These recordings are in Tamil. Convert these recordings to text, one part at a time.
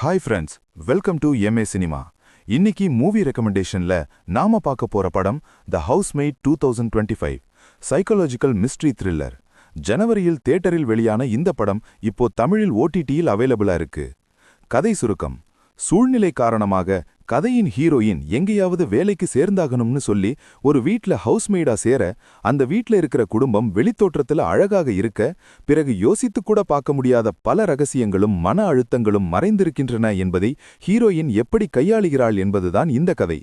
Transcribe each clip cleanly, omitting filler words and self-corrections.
Hi friends, welcome to MA cinema. இன்னைக்கு மூவி ரெக்கமெண்டேஷன்ல நாம பார்க்க போற படம் த ஹவுஸ்மேட் 2025 சைக்காலஜிக்கல் மிஸ்ட்ரி த்ரில்லர். ஜனவரியில் தியேட்டரில் வெளியான இந்த படம் இப்போ தமிழில் ஓடிடியில் அவைலபிளா இருக்கு. கதை சுருக்கம்: சூழ்நிலை காரணமாக கதையின் ஹீரோயின் எங்கேயாவது வேலைக்கு சேர்ந்தாகணும்னு சொல்லி ஒரு வீட்ல ஹவுஸ்மெய்டா சேர, அந்த வீட்ல இருக்கிற குடும்பம் வெளித்தோற்றத்துல அழகாக இருக்க, பிறகு யோசித்து கூட பார்க்க முடியாத பல ரகசியங்களும் மன அழுத்தங்களும் மறைந்திருக்கின்றன என்பதை ஹீரோயின் எப்படி கையாளுகிறாள் என்பதுதான் இந்த கதை.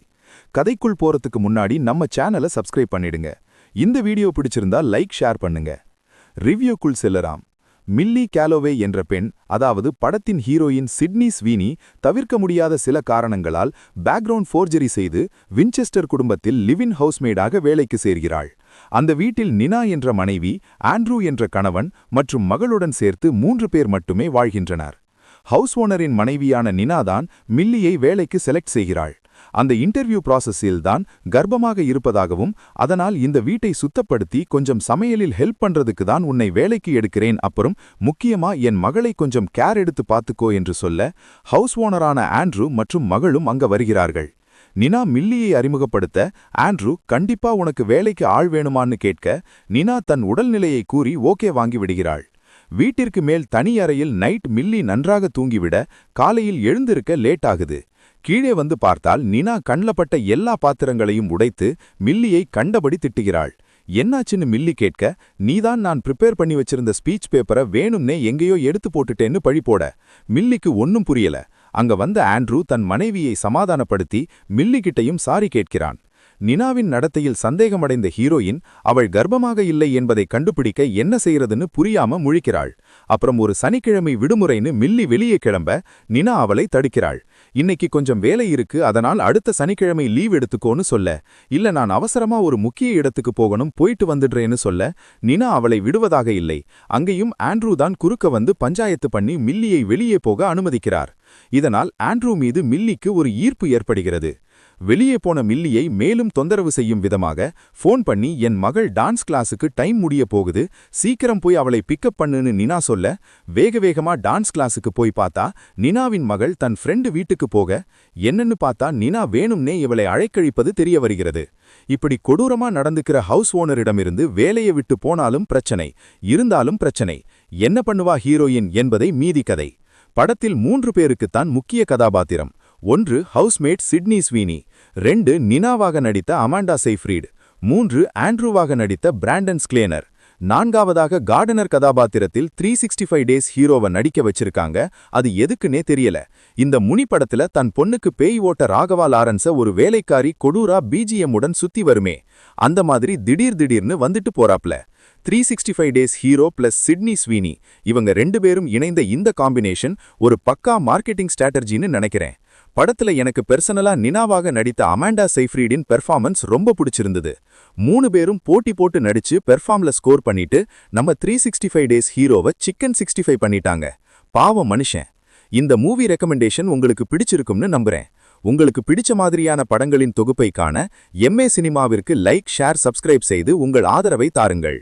கதைக்குள் போறதுக்கு முன்னாடி நம்ம சேனலை சப்ஸ்கிரைப் பண்ணிடுங்க. இந்த வீடியோ பிடிச்சிருந்தா லைக், ஷேர் பண்ணுங்க. ரிவ்யூக்குள் செல்லலாம். மில்லி கேலோவே என்ற பெண், அதாவது படத்தின் ஹீரோயின் சிட்னி ஸ்வீனி, தவிர்க்க முடியாத சில காரணங்களால் பேக்ரவுண்ட் ஃபோர்ஜரி செய்து வின்செஸ்டர் குடும்பத்தில் லிவ்-இன் ஹவுஸ்மேடாக வேலைக்கு சேர்கிறாள். அந்த வீட்டில் நினா என்ற மனைவி, ஆண்ட்ரூ என்ற கணவன் மற்றும் மகளுடன் சேர்த்து 3 பேர் மட்டுமே வாழ்கின்றனர். ஹவுஸ் ஓனரின் மனைவியான நினாதான் மில்லியை வேலைக்கு செலக்ட் செய்கிறாள். அந்த இன்டர்வியூ ப்ராசஸில் தான் கர்ப்பமாக இருப்பதாகவும், அதனால் இந்த வீட்டை சுத்தப்படுத்தி கொஞ்சம் சமையலில் ஹெல்ப் பண்றதுக்கு தான் உன்னை வேலைக்கு எடுக்கிறேன், அப்புறம் முக்கியமா என் மகளை கொஞ்சம் கேர் எடுத்து பார்த்துக்கோ என்று சொல்ல, ஹவுஸ் ஓனரான ஆண்ட்ரூ மற்றும் மகளும் அங்க வருகிறார்கள். நினா மில்லியை அறிமுகப்படுத்த, ஆண்ட்ரூ கண்டிப்பா உனக்கு வேலைக்கு ஆள் வேணுமான்னு கேட்க, நினா தன் உடல்நிலையை கூறி ஓகே வாங்கி விடுகிறாள். வீட்டிற்கு மேல் தனி அறையில் நைட் மில்லி நன்றாக தூங்கிவிட, காலையில் எழுந்திருக்க லேட் ஆகுது. கீழே வந்து பார்த்தால் நினா கண்லப்பட்ட எல்லா பாத்திரங்களையும் உடைத்து மில்லியை கண்டபடி திட்டுகிறாள். என்னாச்சுன்னு மில்லி கேட்க, நீதான் நான் ப்ரிப்பேர் பண்ணி வச்சிருந்த ஸ்பீச் பேப்பரை வேணும்னே எங்கேயோ எடுத்து போட்டுட்டேன்னு பழி போட. மில்லிக்கு ஒன்னும் புரியல. அங்க வந்த ஆண்ட்ரூ தன் மனைவியை சமாதானப்படுத்தி மில்லிகிட்டையும் சாரி கேட்கிறான். நினாவின் நடத்தையில் சந்தேகமடைந்த ஹீரோயின், அவள் கர்ப்பமாக இல்லை என்பதை கண்டுபிடிக்க என்ன செய்யறதுன்னு புரியாம முழிக்கிறாள். அப்புறம் ஒரு சனிக்கிழமை விடுமுறைன்னு மில்லி வெளியே கிளம்ப, நினா அவளை தடுக்கிறாள். இன்னைக்கு கொஞ்சம் வேலை இருக்கு, அதனால் அடுத்த சனிக்கிழமை லீவ் எடுத்துக்கோன்னு சொல்ல, இல்ல நான் அவசரமா ஒரு முக்கிய இடத்துக்கு போகணும், போயிட்டு வந்துடுறேன்னு சொல்ல, நினா அவளை விடுவதாக இல்லை. அங்கேயும் ஆண்ட்ரூ தான் குறுக்க வந்து பஞ்சாயத்து பண்ணி மில்லியை வெளியே போக அனுமதிக்கிறார். இதனால் ஆண்ட்ரூ மீது மில்லிக்கு ஒரு ஈர்ப்பு ஏற்படுகிறது. வெளியே போன மில்லியை மேலும் தொந்தரவு செய்யும் விதமாக ஃபோன் பண்ணி, என் மகள் டான்ஸ் கிளாஸுக்கு டைம் முடிய போகுது, சீக்கிரம் போய் அவளை பிக்கப் பண்ணுன்னு நினா சொல்ல, வேகமா டான்ஸ் கிளாஸுக்கு போய் பார்த்தா நினாவின் மகள் தன் ஃப்ரெண்டு வீட்டுக்கு போக, என்னன்னு பார்த்தா நினா வேணும்னே இவளை அழைக்கழிப்பது தெரிய வருகிறது. இப்படி கொடூரமா நடந்துக்கிற ஹவுஸ் ஓனரிடமிருந்து வேலையை விட்டு போனாலும் பிரச்சனை, இருந்தாலும் பிரச்சனை. என்ன பண்ணுவா ஹீரோயின் என்பதை மீதி கதை. படத்தில் 3 பேருக்குத்தான் முக்கிய கதாபாத்திரம். 1 ஹவுஸ்மேட் சிட்னி ஸ்வீனி, 2 நினாவாக நடித்த அமாண்டா செய்ஃப்ரீட், 3 ஆண்ட்ரூவாக நடித்த பிராண்டன் ஸ்க்லேனர், 4வதாக கார்டனர் கதாபாத்திரத்தில் 365 டேஸ் ஹீரோவை நடிக்க வச்சிருக்காங்க. அது எதுக்குன்னே தெரியல. இந்த முனி படத்துல தன் பொண்ணுக்கு பேய் ஓட்ட ராகவா லாரன்ஸ ஒரு வேலைக்காரி கொடூரா பிஜிஎம் உடன் சுத்தி வருமே, அந்த மாதிரி திடீர்னு வந்துட்டு போறாப்ல. 365 days hero plus Sydney Sweeney, இவங்க 2 பேரும் இணைந்த இந்த காம்பினேஷன் ஒரு பக்கா மார்க்கெட்டிங் ஸ்ட்ராட்டஜின்னு நினைக்கிறேன். படத்துல எனக்கு பெர்சனலா நினாவாக நடித்த அமாண்டா செய்ஃப்ரீடின் பெர்ஃபார்மன்ஸ் ரொம்ப பிடிச்சிருந்தது. 3 பேரும் போட்டி போட்டு நடிச்சு பெர்ஃபார்ம்ல ஸ்கோர் பண்ணிட்டு நம்ம 365 டேஸ் ஹீரோவை சிக்கன் 65 பண்ணிட்டாங்க. பாவம் மனுஷன். இந்த மூவி ரெக்கமெண்டேஷன் உங்களுக்கு பிடிச்சிருக்கும்னு நம்புறேன். உங்களுக்கு பிடிச்ச மாதிரியான படங்களின் தொகுப்பை காண எம்ஏ சினிமாவிற்கு லைக், ஷேர், சப்ஸ்கிரைப் செய்து உங்கள் ஆதரவை தாருங்கள்.